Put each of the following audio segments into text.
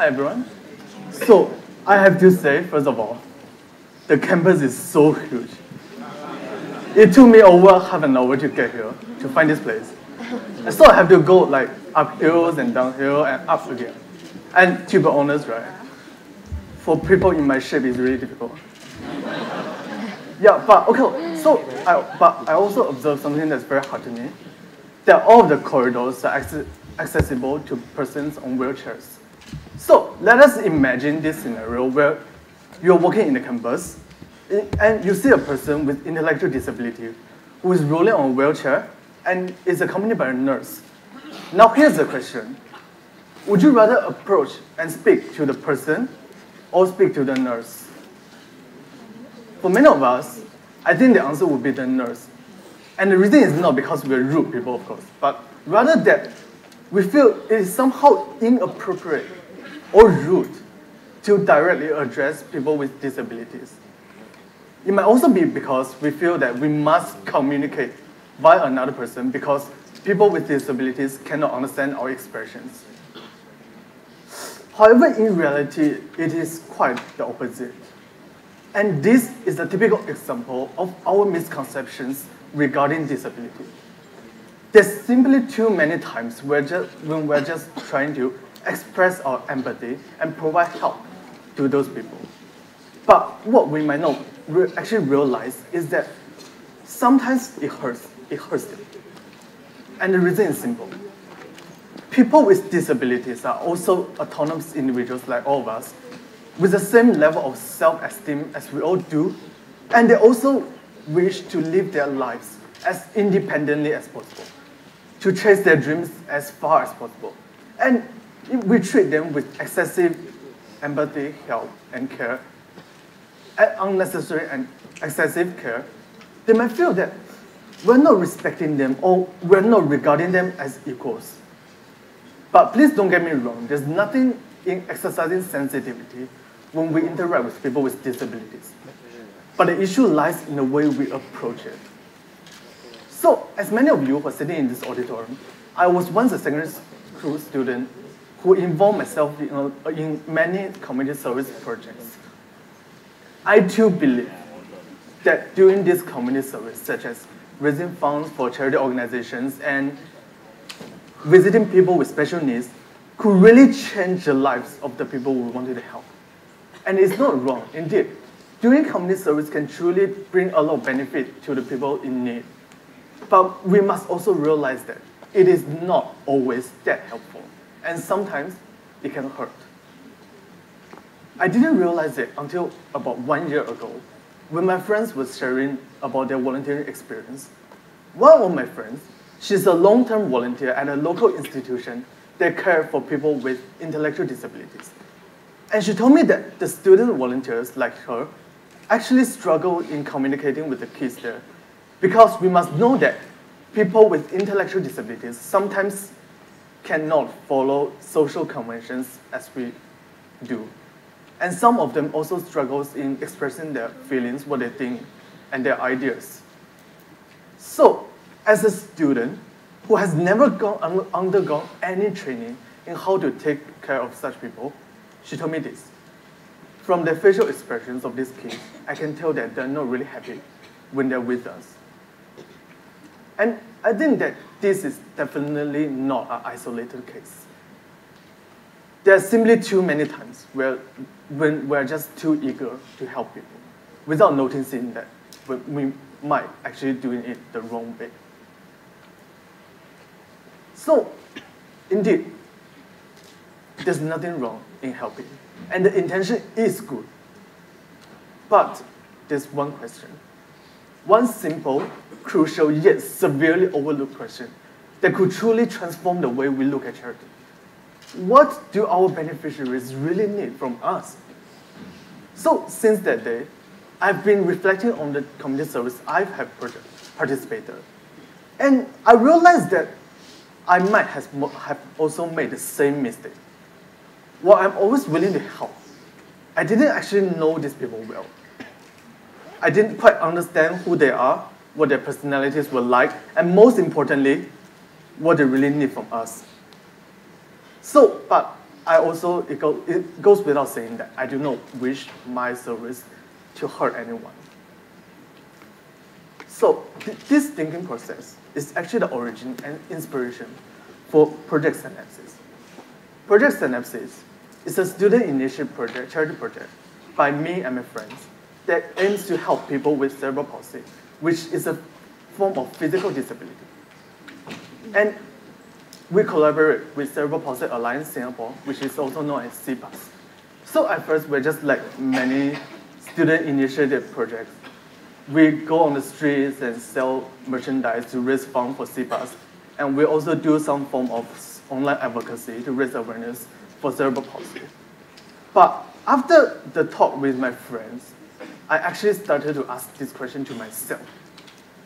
Hi everyone. So I have to say, first of all, the campus is so huge. It took me over half an hour to get here, to find this place. And so I have to go like up hills and downhill and up again. And to be honest, right, for people in my shape, it's really difficult. Yeah, but okay, so I also observed something that's very hard to me, that all of the corridors are accessible to persons on wheelchairs. So let us imagine this scenario where you're walking in the campus and you see a person with intellectual disability who is rolling on a wheelchair and is accompanied by a nurse. Now here's the question. Would you rather approach and speak to the person or speak to the nurse? For many of us, I think the answer would be the nurse. And the reason is not because we're rude people, of course, but rather that we feel it is somehow inappropriate or rude to directly address people with disabilities. It might also be because we feel that we must communicate via another person because people with disabilities cannot understand our expressions. However, in reality, it is quite the opposite. And this is a typical example of our misconceptions regarding disability. There's simply too many times when we're just trying to express our empathy and provide help to those people. But what we might not actually realize is that sometimes it hurts them. And the reason is simple. People with disabilities are also autonomous individuals like all of us, with the same level of self-esteem as we all do, and they also wish to live their lives as independently as possible, to chase their dreams as far as possible. And if we treat them with excessive empathy, help, and care, and unnecessary and excessive care, they might feel that we're not respecting them or we're not regarding them as equals. But please don't get me wrong, there's nothing in exercising sensitivity when we interact with people with disabilities. But the issue lies in the way we approach it. So, as many of you who are sitting in this auditorium, I was once a secondary school student who involved myself in many community service projects. I too believe that doing this community service, such as raising funds for charity organizations and visiting people with special needs, could really change the lives of the people we wanted to help. And it's not wrong, indeed. Doing community service can truly bring a lot of benefit to the people in need. But we must also realize that it is not always that helpful, and sometimes it can hurt. I didn't realize it until about 1 year ago, when my friends were sharing about their volunteering experience. One of my friends, she's a long-term volunteer at a local institution that cares for people with intellectual disabilities. And she told me that the student volunteers like her actually struggle in communicating with the kids there, because we must know that people with intellectual disabilities sometimes cannot follow social conventions as we do. And some of them also struggles in expressing their feelings, what they think, and their ideas. So, as a student who has never undergone any training in how to take care of such people, she told me this. From the facial expressions of these kids, I can tell that they're not really happy when they're with us. And I think that this is definitely not an isolated case. There are simply too many times when we're just too eager to help people without noticing that we might actually doing it the wrong way. So, indeed, there's nothing wrong in helping, and the intention is good. But there's one question. One simple, crucial, yet severely overlooked question that could truly transform the way we look at charity. What do our beneficiaries really need from us? So since that day, I've been reflecting on the community service I have participated. And I realized that I might have also made the same mistake. While I'm always willing to help, I didn't actually know these people well. I didn't quite understand who they are, what their personalities were like, and most importantly, what they really need from us. So, but it goes without saying that I do not wish my service to hurt anyone. So this thinking process is actually the origin and inspiration for Project Synapses. Project Synapses is a student-initiated project, charity project by me and my friends that aims to help people with cerebral palsy, which is a form of physical disability. And we collaborate with Cerebral Palsy Alliance Singapore, which is also known as CPAS. So at first, we're just like many student-initiated projects. We go on the streets and sell merchandise to raise funds for CPAS. And we also do some form of online advocacy to raise awareness for cerebral palsy. But after the talk with my friends, I actually started to ask this question to myself.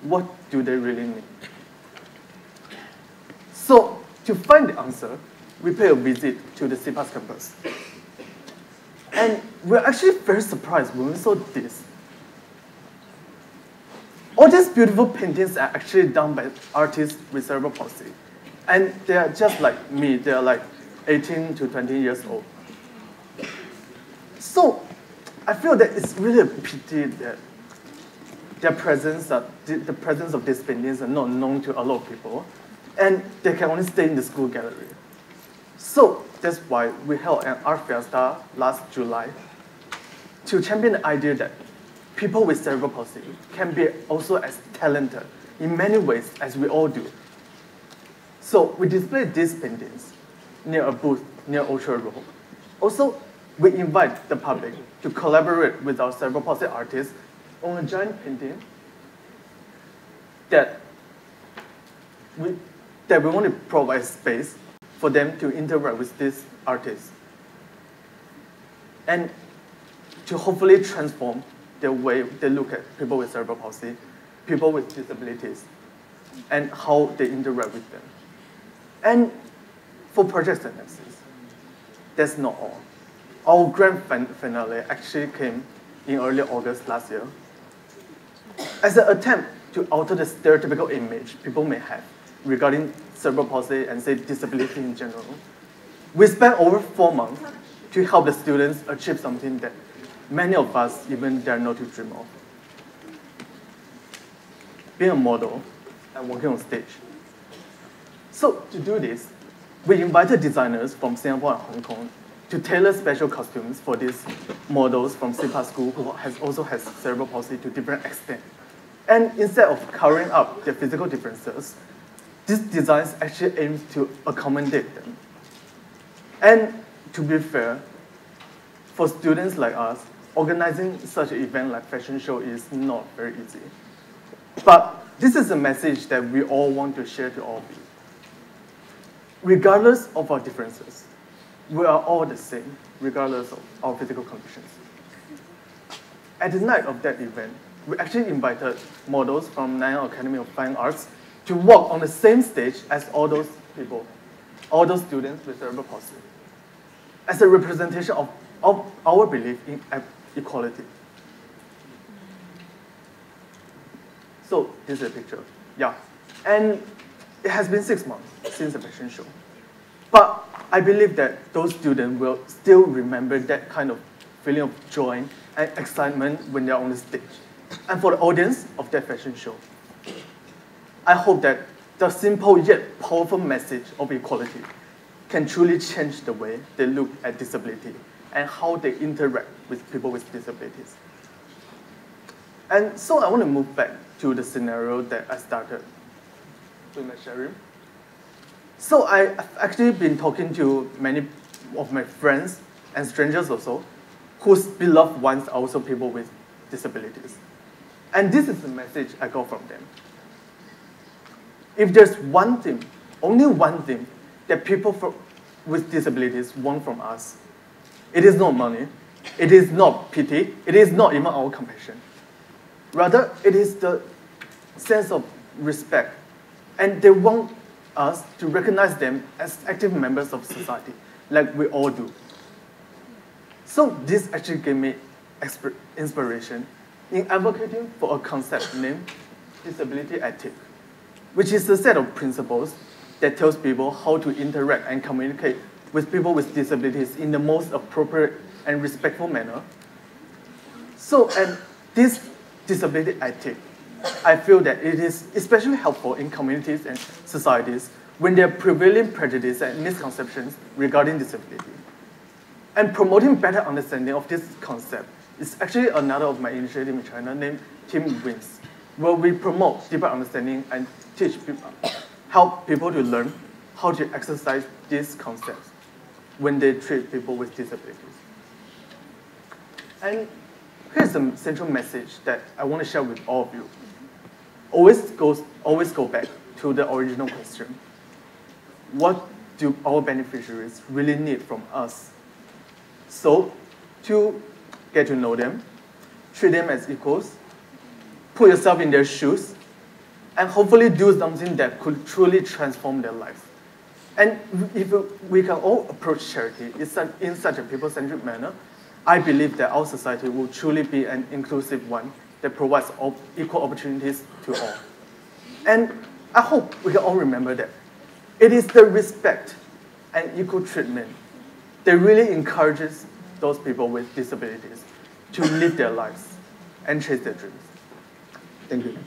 What do they really mean? So to find the answer, we paid a visit to the CPAS campus. And we're actually very surprised when we saw this. All these beautiful paintings are actually done by artists with cerebral palsy. And they are just like me, they are like 18 to 20 years old. So I feel that it's really a pity that the presence of these paintings are not known to a lot of people, and they can only stay in the school gallery. So that's why we held an art fiesta last July to champion the idea that people with cerebral palsy can be also as talented in many ways as we all do. So we displayed these paintings near a booth near Orchard Road. Also, we invite the public to collaborate with our cerebral palsy artists on a giant painting that we want to provide space for them to interact with these artists and to hopefully transform the way they look at people with cerebral palsy, people with disabilities, and how they interact with them. And for Project Synapses, that's not all. Our grand finale actually came in early August last year. As an attempt to alter the stereotypical image people may have regarding cerebral palsy and say disability in general, we spent over 4 months to help the students achieve something that many of us even dare not to dream of. Being a model and working on stage. So to do this, we invited designers from Singapore and Hong Kong to tailor special costumes for these models from CPAS School who also has cerebral palsy to different extent. And instead of covering up their physical differences, these designs actually aim to accommodate them. And to be fair, for students like us, organizing such an event like fashion show is not very easy. But this is a message that we all want to share to all of you. Regardless of our differences, we are all the same, regardless of our physical conditions. At the night of that event, we actually invited models from Nanyang Academy of Fine Arts to walk on the same stage as all those people, all those students with cerebral palsy, as a representation of our belief in equality. So this is a picture, yeah. And it has been 6 months since the fashion show. But I believe that those students will still remember that kind of feeling of joy and excitement when they're on the stage. And for the audience of that fashion show, I hope that the simple yet powerful message of equality can truly change the way they look at disability and how they interact with people with disabilities. And so I want to move back to the scenario that I started with my sharing. So I've actually been talking to many of my friends and strangers also, whose beloved ones are also people with disabilities. And this is the message I got from them. If there's one thing, only one thing, that people with disabilities want from us, it is not money, it is not pity, it is not even our compassion. Rather, it is the sense of respect. And they want us to recognize them as active members of society, like we all do. So this actually gave me inspiration in advocating for a concept named disability ethic, which is a set of principles that tells people how to interact and communicate with people with disabilities in the most appropriate and respectful manner. So, and this disability ethic, I feel that it is especially helpful in communities and societies when there are prevailing prejudice and misconceptions regarding disability. And promoting better understanding of this concept is actually another of my initiatives in China named Team Wins, where we promote deeper understanding and teach people, help people to learn how to exercise these concepts when they treat people with disabilities. And here's the central message that I want to share with all of you. Always go back to the original question. What do our beneficiaries really need from us? So, to get to know them, treat them as equals, put yourself in their shoes, and hopefully do something that could truly transform their lives. And if we can all approach charity in such a people-centric manner, I believe that our society will truly be an inclusive one that provides equal opportunities to all. And I hope we can all remember that it is the respect and equal treatment that really encourages those people with disabilities to live their lives and chase their dreams. Thank you.